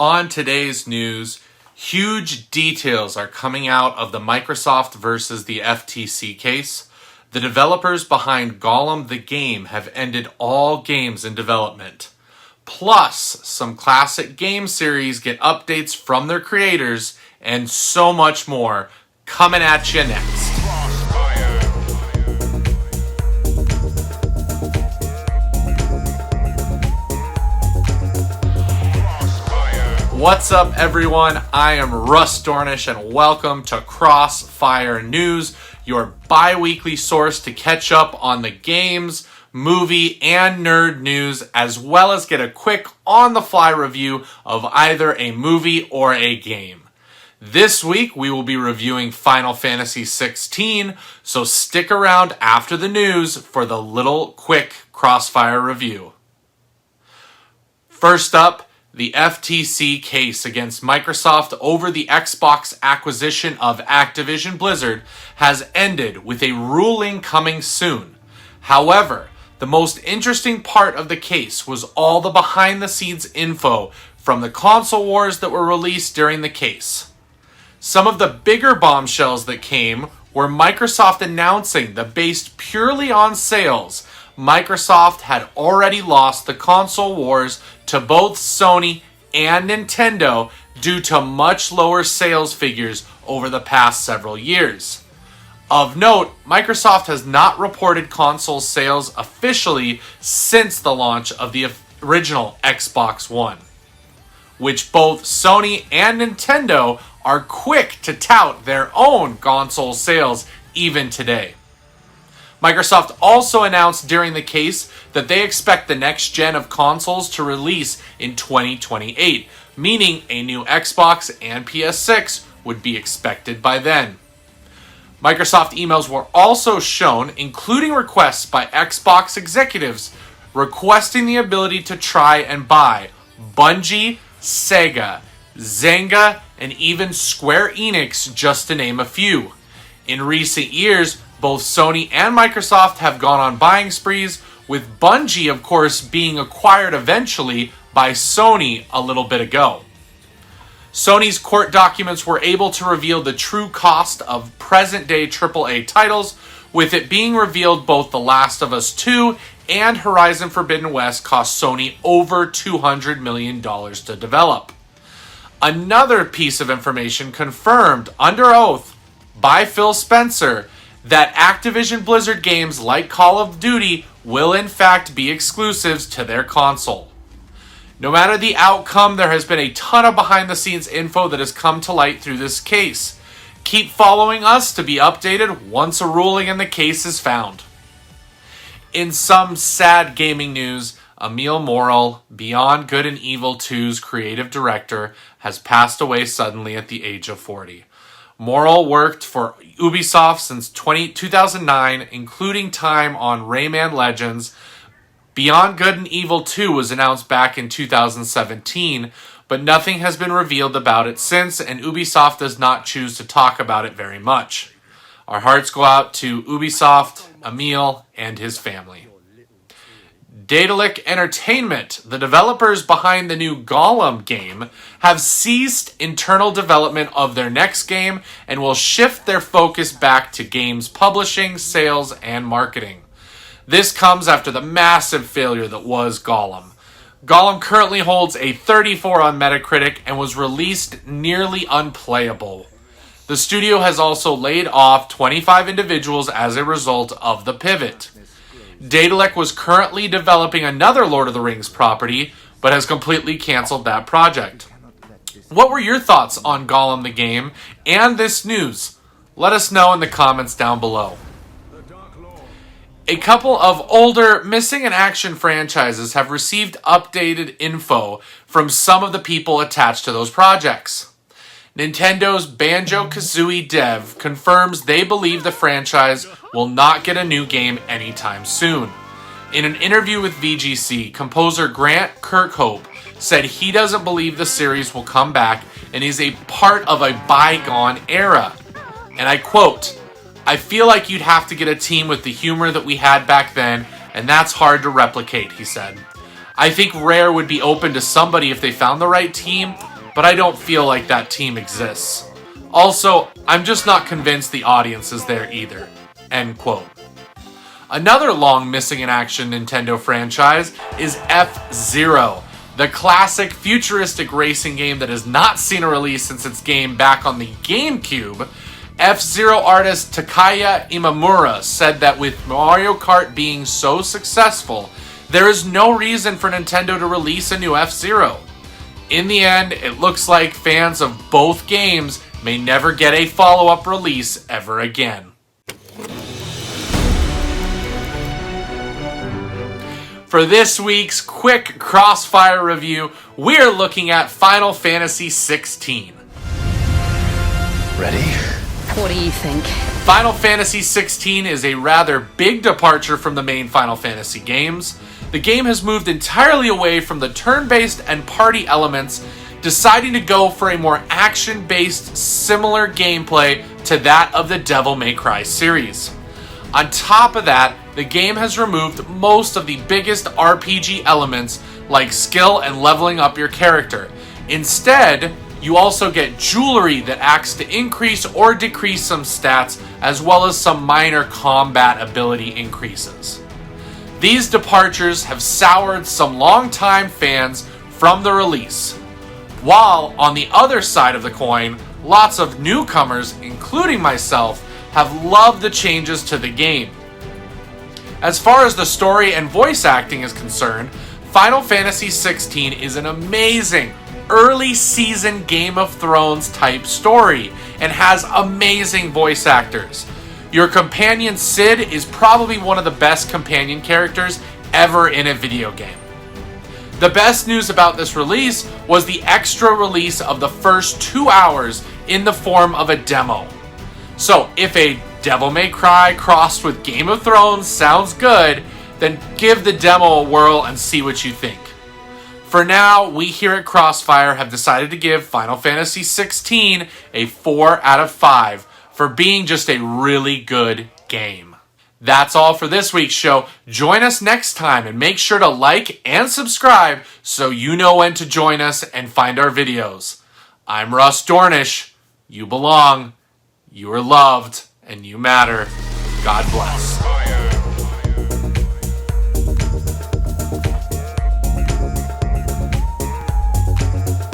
On today's news, huge details are coming out of the Microsoft versus the FTC case. The developers behind Gollum the game have ended all games in development. Plus, some classic game series get updates from their creators, and so much more coming at you next. What's up, everyone? I am Russ Dornish, and welcome to Crossfire News, your bi-weekly source to catch up on the games, movie, and nerd news, as well as get a quick on-the-fly review of either a movie or a game. This week, we will be reviewing Final Fantasy XVI, so stick around after the news for the little quick Crossfire review. First up, the FTC case against Microsoft over the Xbox acquisition of Activision Blizzard has ended with a ruling coming soon. However, the most interesting part of the case was all the behind-the-scenes info from the console wars that were released during the case. Some of the bigger bombshells that came were Microsoft announcing that based purely on sales, Microsoft had already lost the console wars to both Sony and Nintendo due to much lower sales figures over the past several years. Of note, Microsoft has not reported console sales officially since the launch of the original Xbox One, which both Sony and Nintendo are quick to tout their own console sales even today. Microsoft also announced during the case that they expect the next gen of consoles to release in 2028, meaning a new Xbox and PS6 would be expected by then. Microsoft emails were also shown, including requests by Xbox executives requesting the ability to try and buy Bungie, Sega, Zynga, and even Square Enix, just to name a few. In recent years, both Sony and Microsoft have gone on buying sprees, with Bungie, of course, being acquired eventually by Sony a little bit ago. Sony's court documents were able to reveal the true cost of present-day AAA titles, with it being revealed both The Last of Us 2 and Horizon Forbidden West cost Sony over $200 million to develop. Another piece of information confirmed under oath by Phil Spencer that Activision Blizzard games like Call of Duty will in fact be exclusives to their console. No matter the outcome, there has been a ton of behind-the-scenes info that has come to light through this case. Keep following us to be updated once a ruling in the case is found. In some sad gaming news, Emile Morel, Beyond Good and Evil 2's creative director, has passed away suddenly at the age of 40. Morel worked for Ubisoft since 2009, including time on Rayman Legends. Beyond Good and Evil 2 was announced back in 2017, but nothing has been revealed about it since, and Ubisoft does not choose to talk about it very much. Our hearts go out to Ubisoft, Emile, and his family. Daedalic Entertainment, the developers behind the new Gollum game, have ceased internal development of their next game and will shift their focus back to games publishing, sales, and marketing. This comes after the massive failure that was Gollum. Gollum currently holds a 34 on Metacritic and was released nearly unplayable. The studio has also laid off 25 individuals as a result of the pivot. Daedalic was currently developing another Lord of the Rings property, but has completely canceled that project. What were your thoughts on Gollum the game and this news? Let us know in the comments down below. A couple of older missing in action franchises have received updated info from some of the people attached to those projects. Nintendo's Banjo-Kazooie dev confirms they believe the franchise will not get a new game anytime soon. In an interview with VGC, composer Grant Kirkhope said he doesn't believe the series will come back and is a part of a bygone era. And I quote, "I feel like you'd have to get a team with the humor that we had back then, and that's hard to replicate," he said. I think Rare would be open to somebody if they found the right team, but I don't feel like that team exists. Also, I'm just not convinced the audience is there either." End quote. Another long missing in action Nintendo franchise is F-Zero, the classic futuristic racing game that has not seen a release since its game back on the GameCube. F-Zero artist Takaya Imamura said that with Mario Kart being so successful, there is no reason for Nintendo to release a new F-Zero. In the end, it looks like fans of both games may never get a follow-up release ever again. For this week's quick Crossfire review, we're looking at Final Fantasy XVI. Ready? What do you think? Final Fantasy XVI is a rather big departure from the main Final Fantasy games. The game has moved entirely away from the turn-based and party elements, deciding to go for a more action-based, similar gameplay to that of the Devil May Cry series. On top of that, the game has removed most of the biggest RPG elements like skill and leveling up your character. Instead, you also get jewelry that acts to increase or decrease some stats, as well as some minor combat ability increases. These departures have soured some longtime fans from the release, while on the other side of the coin, lots of newcomers, including myself, have loved the changes to the game. As far as the story and voice acting is concerned, Final Fantasy XVI is an amazing early season Game of Thrones type story and has amazing voice actors. Your companion Cid is probably one of the best companion characters ever in a video game. The best news about this release was the extra release of the first 2 hours in the form of a demo. So if a Devil May Cry crossed with Game of Thrones sounds good, then give the demo a whirl and see what you think. For now, we here at Crossfire have decided to give Final Fantasy XVI a 4 out of 5 for being just a really good game. That's all for this week's show. Join us next time and make sure to like and subscribe so you know when to join us and find our videos. I'm Russ Dornish. You belong, you are loved, and you matter. God bless.